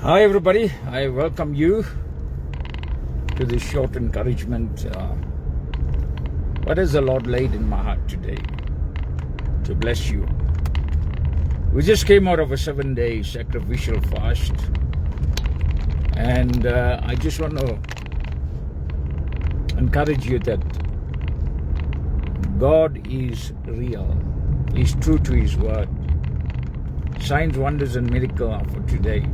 Hi everybody, I welcome you to this short encouragement. What has the Lord laid in my heart today to bless you? We just came out of a 7-day sacrificial fast, and I just want to encourage you that God is real. He's true to His word. Signs, wonders and miracles are for today.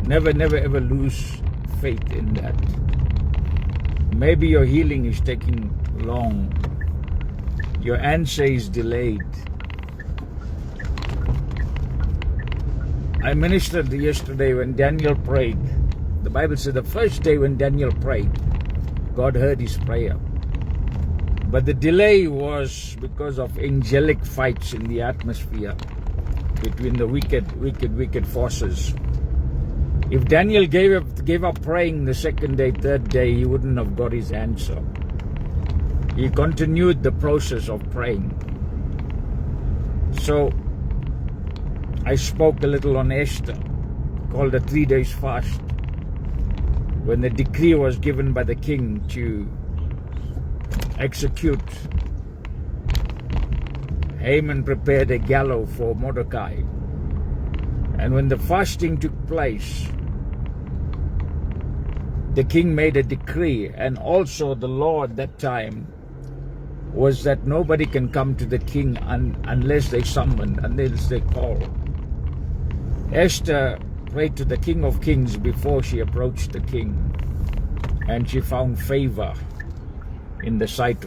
Never ever lose faith in that. Maybe your healing is taking long. Your answer is delayed. I ministered yesterday when Daniel prayed. The Bible said the first day when Daniel prayed, God heard his prayer. But the delay was because of angelic fights in the atmosphere between the wicked forces. If Daniel gave up praying the second day, third day, he wouldn't have got his answer. He continued the process of praying. So I spoke a little on Esther, called a 3 days fast, when the decree was given by the king to execute. Haman prepared a gallows for Mordecai. And when the fasting took place, the king made a decree, and also the law at that time was that nobody can come to the king unless they summon, unless they call. Esther prayed to the King of Kings before she approached the king, and she found favor in the sight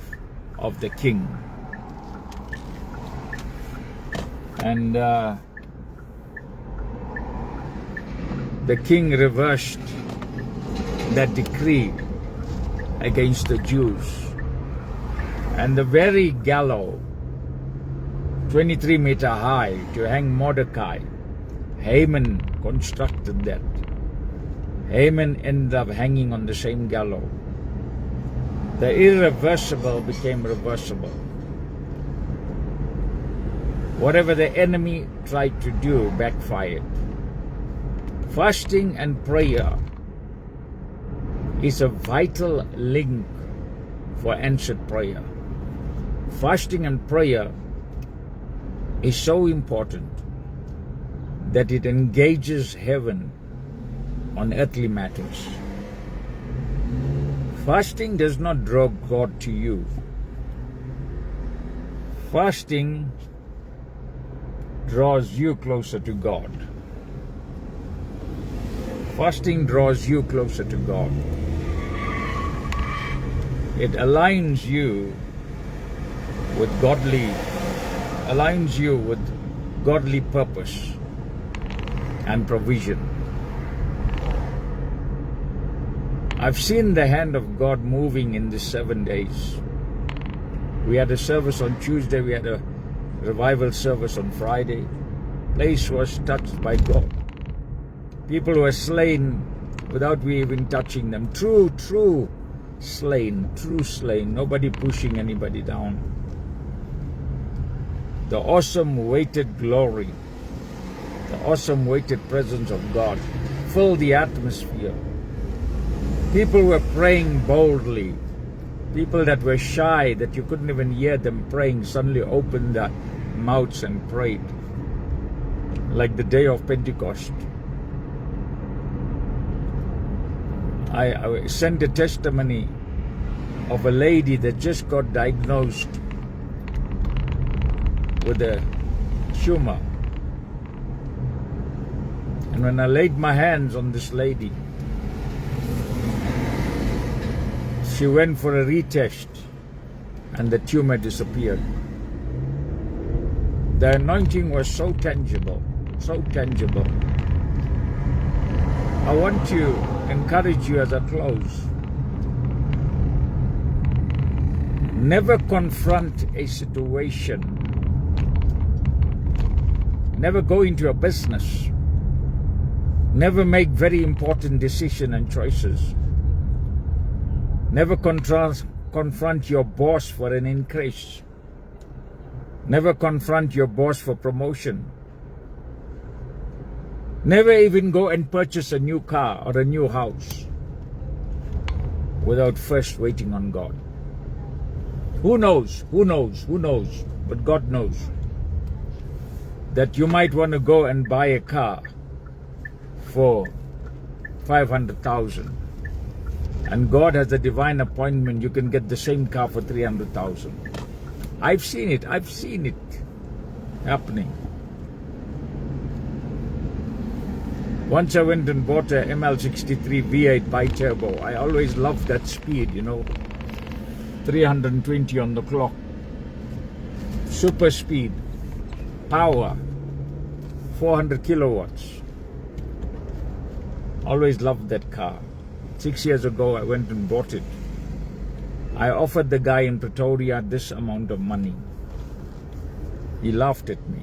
of the king. And the king reversed that decree against the Jews. And the very gallows, 23-meter high, to hang Mordecai, Haman constructed that. Haman ended up hanging on the same gallows. The irreversible became reversible. Whatever the enemy tried to do backfired. Fasting and prayer is a vital link for answered prayer. Fasting and prayer is so important that it engages heaven on earthly matters. Fasting does not draw God to you. Fasting draws you closer to God. Fasting draws you closer to God. It aligns you with godly purpose and provision. I've seen the hand of God moving in these 7 days. We had a service on Tuesday, we had a revival service on Friday. Place was touched by God. People were slain without we even touching them. True slain. Nobody pushing anybody down. The awesome weighted glory, the awesome weighted presence of God filled the atmosphere. People were praying boldly. People that were shy, that you couldn't even hear them praying, suddenly opened their mouths and prayed. Like the day of Pentecost. I sent a testimony of a lady that just got diagnosed with a tumor. And when I laid my hands on this lady, she went for a retest and the tumor disappeared. The anointing was so tangible, so tangible. I want to encourage you as I close. Never confront a situation. Never go into a business. Never make very important decisions and choices. Never confront your boss for an increase. Never confront your boss for promotion. Never even go and purchase a new car or a new house without first waiting on God. Who knows? Who knows? Who knows? But God knows that you might want to go and buy a car for 500,000, and God has a divine appointment. You can get the same car for 300,000. I've seen it. I've seen it happening. Once I went and bought a ML63 V8 bi-turbo. I always loved that speed, you know, 320 on the clock, super speed, power, 400 kilowatts. Always loved that car. 6 years ago I went and bought it. I offered the guy in Pretoria this amount of money. He laughed at me.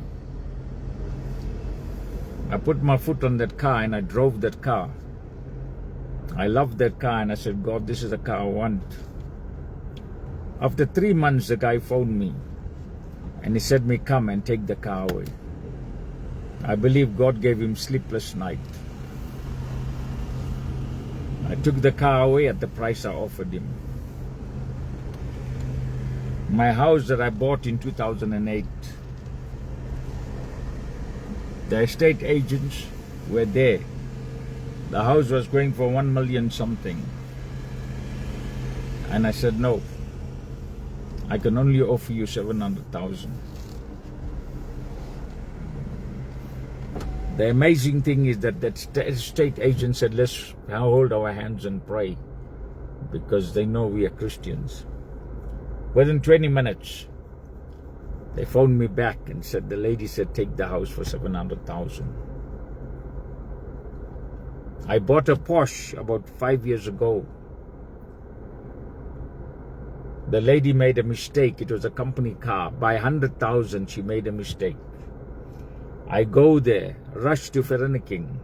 I put my foot on that car and I drove that car. I loved that car and I said, God, this is the car I want. After 3 months, the guy phoned me and he said me, come and take the car away. I believe God gave him sleepless night. I took the car away at the price I offered him. My house that I bought in 2008, the estate agents were there. The house was going for 1 million something. And I said, no, I can only offer you 700,000. The amazing thing is that estate agent said, let's hold our hands and pray, because they know we are Christians. Within 20 minutes, they phoned me back and said, the lady said, take the house for 700,000. I bought a Porsche about 5 years ago. The lady made a mistake. It was a company car. By 100,000, she made a mistake. I go there, rush to Vereeniging,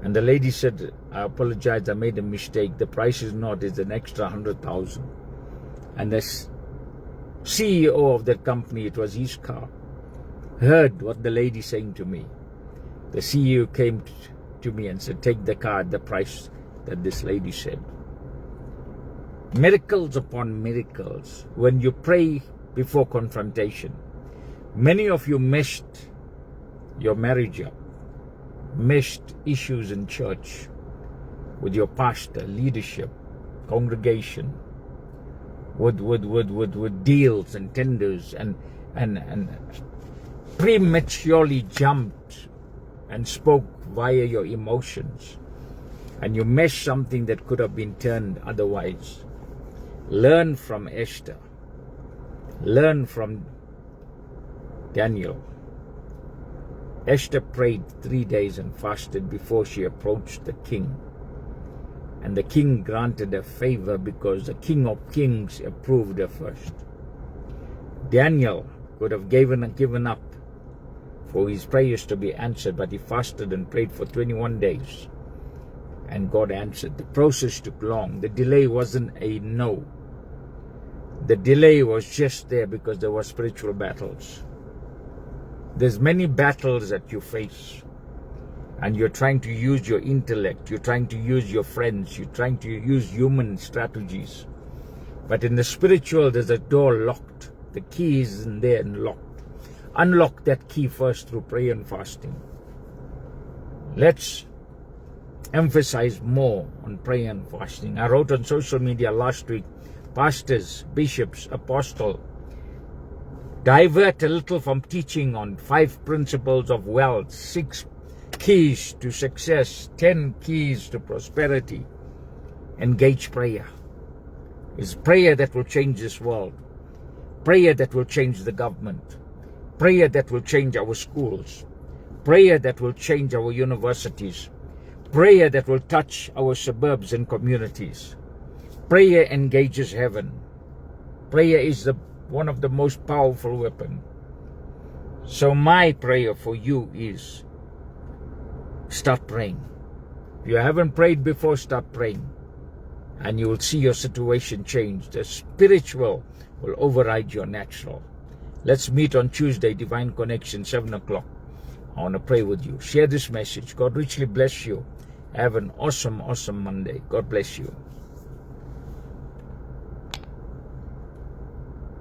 and the lady said, I apologize, I made a mistake. The price is not, it's an extra 100,000. And the CEO of that company, it was his car, heard what the lady saying to me. The CEO came to me and said, take the car at the price that this lady said. Miracles upon miracles. When you pray before confrontation, many of you messed your marriage up, missed issues in church with your pastor, leadership, congregation, with deals and tenders, and prematurely jumped and spoke via your emotions, and you missed something that could have been turned otherwise. Learn from Esther. Learn from Daniel. Esther prayed 3 days and fasted before she approached the king. And the king granted her favor because the King of Kings approved her first. Daniel could have given up for his prayers to be answered, but he fasted and prayed for 21 days. And God answered. The process took long. The delay wasn't a no. The delay was just there because there were spiritual battles. There's many battles that you face, and you're trying to use your intellect, you're trying to use your friends, you're trying to use human strategies. But in the spiritual, there's a door locked. The key is in there and locked. Unlock that key first through prayer and fasting. Let's emphasize more on prayer and fasting. I wrote on social media last week, pastors, bishops, apostles, divert a little from teaching on 5 principles of wealth, 6 keys to success, 10 keys to prosperity. Engage prayer. It's prayer that will change this world. Prayer that will change the government. Prayer that will change our schools. Prayer that will change our universities. Prayer that will touch our suburbs and communities. Prayer engages heaven. Prayer is one of the most powerful weapons. So my prayer for you is, start praying. If you haven't prayed before, start praying. And you will see your situation change. The spiritual will override your natural. Let's meet on Tuesday, Divine Connection, 7 o'clock. I want to pray with you. Share this message. God richly bless you. Have an awesome, awesome Monday. God bless you.